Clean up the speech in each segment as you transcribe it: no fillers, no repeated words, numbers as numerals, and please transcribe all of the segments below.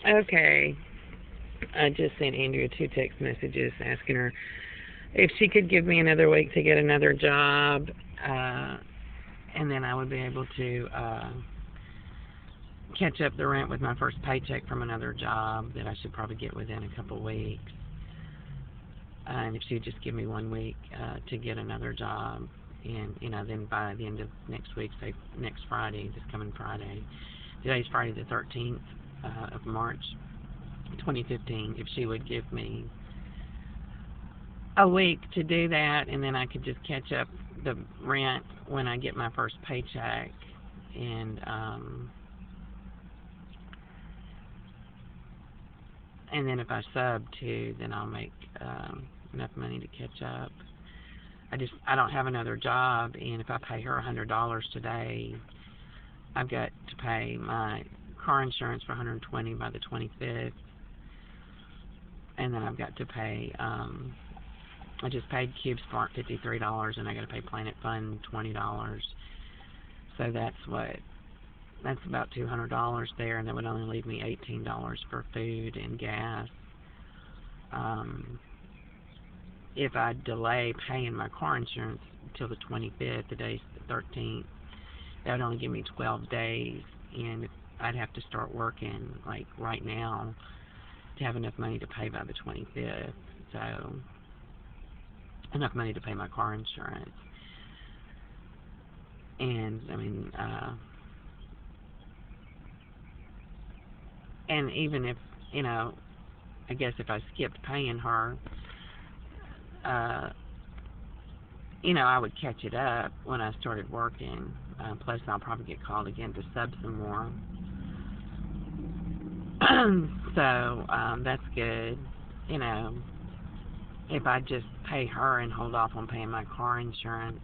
Okay. I just sent Andrea 2 text messages asking her if she could give me another week to get another job, uh, and then I would be able to catch up the rent with my first paycheck from another job that I should probably get within a couple weeks. And if she would just give me 1 week to get another job, and then by the end of next week, say next Friday, this coming Friday, today's Friday the 13th of March, 2015, if she would give me a week to do that, and then I could just catch up the rent when I get my first paycheck, and then if I sub too, then I'll make enough money to catch up. I don't have another job, and if I pay her $100 today, I've got to pay my car insurance for $120 by the 25th, and then I've got to pay. I just paid CubeSmart $53, and I got to pay Planet Fund $20. So that's about $200 there, and that would only leave me $18 for food and gas. If I delay paying my car insurance until the 25th, today's the 13th, that would only give me 12 days, and I'd have to start working like right now to have enough money to pay by the 25th. So enough money to pay my car insurance. And I mean, and even if, I guess if I skipped paying her, I would catch it up when I started working. Plus, I'll probably get called again to sub some more. So that's good. If I just pay her and hold off on paying my car insurance,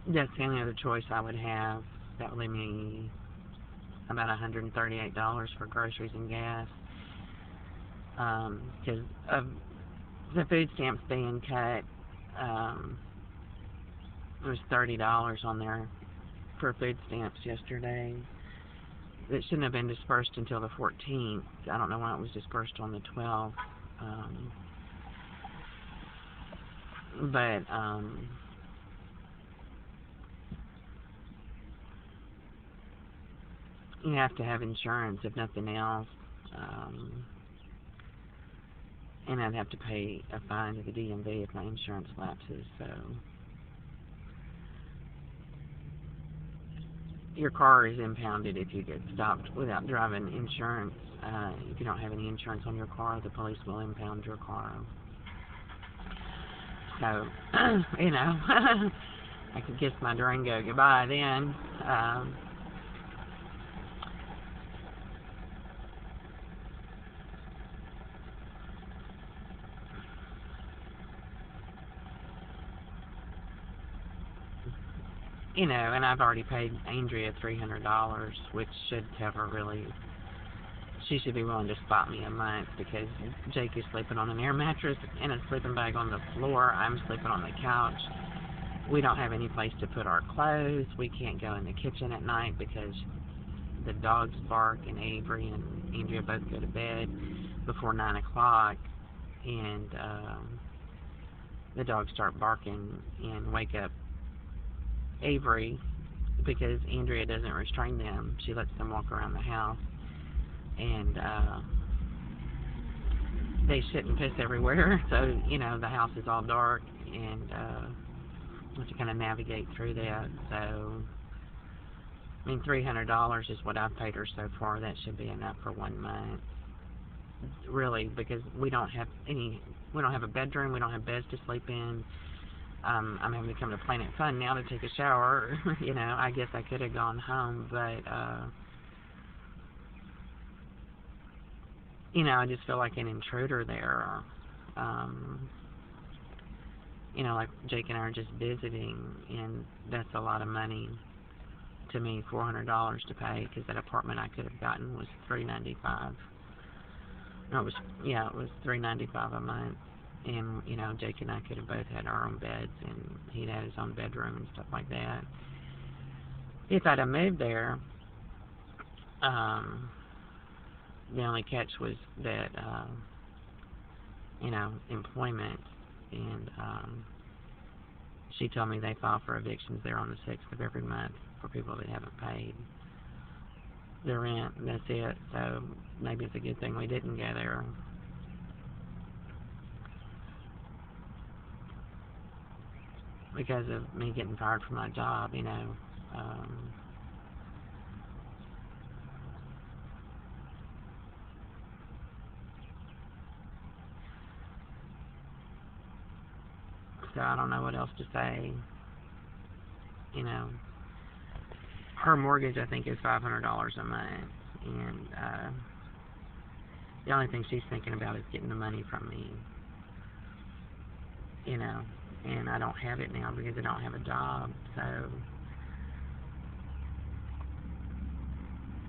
that's the only other choice I would have. That would leave me about $138 for groceries and gas. Because of the food stamps being cut, there was $30 on there for food stamps yesterday. It shouldn't have been dispersed until the 14th. I don't know why it was dispersed on the 12th. But you have to have insurance, if nothing else. And I'd have to pay a fine to the DMV if my insurance lapses. So your car is impounded if you get stopped without driving insurance. If you don't have any insurance on your car, the police will impound your car. So, I could kiss my Durango goodbye then. And I've already paid Andrea $300, which should cover really. She should be willing to spot me a month, because Jake is sleeping on an air mattress and a sleeping bag on the floor. I'm sleeping on the couch. We don't have any place to put our clothes. We can't go in the kitchen at night because the dogs bark, and Avery and Andrea both go to bed before 9 o'clock, and the dogs start barking and wake up Avery because Andrea doesn't restrain them. She lets them walk around the house, and they shit and piss everywhere. So the house is all dark, and have to kind of navigate through that. So I mean, $300 is what I've paid her so far. That should be enough for 1 month, really, because we don't have a bedroom. We don't have beds to sleep in. I'm having to come to Planet Fun now to take a shower. I guess I could have gone home, but I just feel like an intruder there. Like Jake and I are just visiting, and that's a lot of money to me, $400 to pay, because that apartment I could have gotten was $395. No, it was $395 a month. and, you know, Jake and I could have both had our own beds, and he'd had his own bedroom and stuff like that. If I'd have moved there, the only catch was that, you know, employment, and she told me they file for evictions there on the 6th of every month for people that haven't paid their rent, and that's it. So maybe it's a good thing we didn't go there. Because of me getting fired from my job, you know. So I don't know what else to say. You know, her mortgage, I think, is $500 a month, and the only thing she's thinking about is getting the money from me. You know, and I don't have it now because I don't have a job, so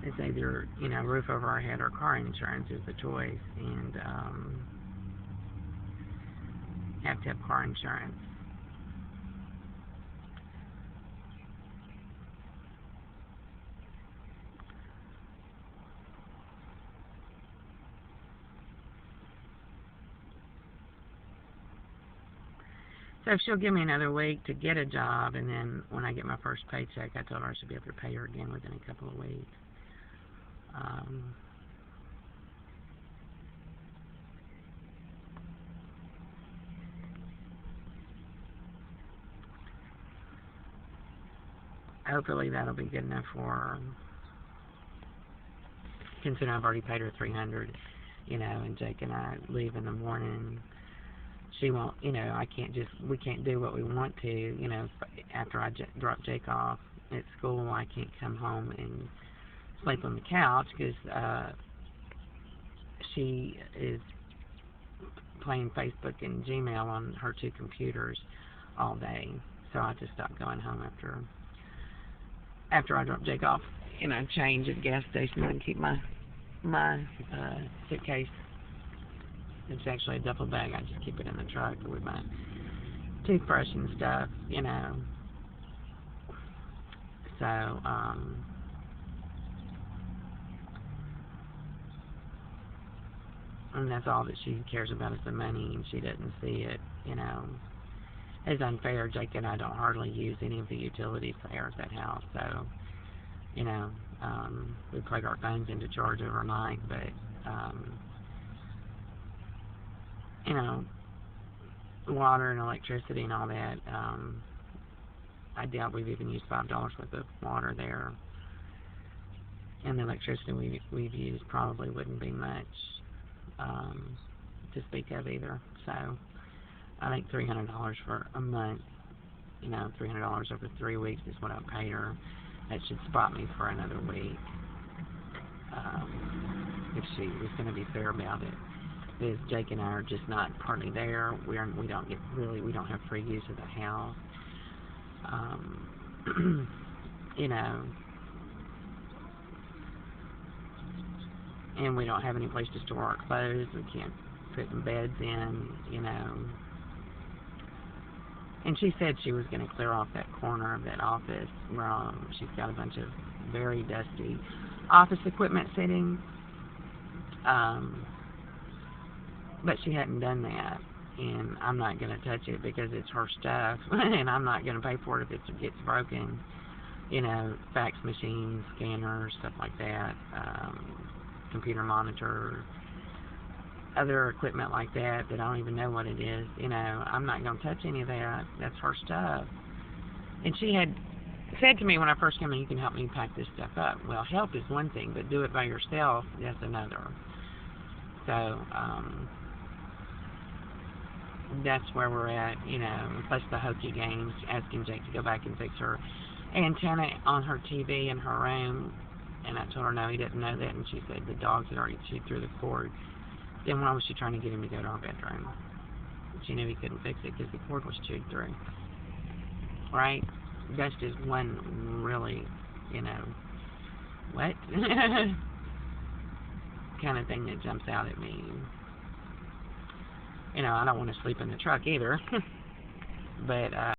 it's either, you know, roof over our head or car insurance is the choice, and have to have car insurance. So if she'll give me another week to get a job, and then when I get my first paycheck, I told her I should be able to pay her again within a couple of weeks. Hopefully that'll be good enough for her. Considering I've already paid her $300, you know, and Jake and I leave in the morning. She won't, you know, we can't do what we want to, you know, after I drop Jake off at school. I can't come home and sleep on the couch because she is playing Facebook and Gmail on her 2 computers all day. So I just stopped going home after I drop Jake off, you know, change at the gas station and keep my suitcase. It's actually a duffel bag. I just keep it in the truck with my toothbrush and stuff, you know. So, and that's all that she cares about is the money, and she doesn't see it, you know. It's unfair. Jake and I don't hardly use any of the utilities there at that house, so, you know, we plug our phones into charge overnight, but, you know, water and electricity and all that, I doubt we've even used $5 worth of water there. And the electricity we've used probably wouldn't be much to speak of either. So I think $300 for a month, you know, $300 over 3 weeks is what I paid her. That should spot me for another week. If she was going to be fair about it. Because Jake and I are just not partly there. We don't have free use of the house. You know, and we don't have any place to store our clothes. We can't put some beds in, you know. And she said she was going to clear off that corner of that office where she's got a bunch of very dusty office equipment sitting. But she hadn't done that, and I'm not going to touch it because it's her stuff, and I'm not going to pay for it if it gets broken. You know, fax machines, scanners, stuff like that, computer monitor, other equipment like that I don't even know what it is. You know, I'm not going to touch any of that. That's her stuff. And she had said to me when I first came in, you can help me pack this stuff up. Well, help is one thing, but do it by yourself, that's another. So, that's where we're at, you know, plus the hokey games, asking Jake to go back and fix her antenna on her TV in her room, and I told her no, he didn't know that, and she said the dogs had already chewed through the cord. Then why was she trying to get him to go to our bedroom? She knew he couldn't fix it because the cord was chewed through. Right? That's just one really, you know, what? kind of thing that jumps out at me. You know, I don't want to sleep in the truck either. But,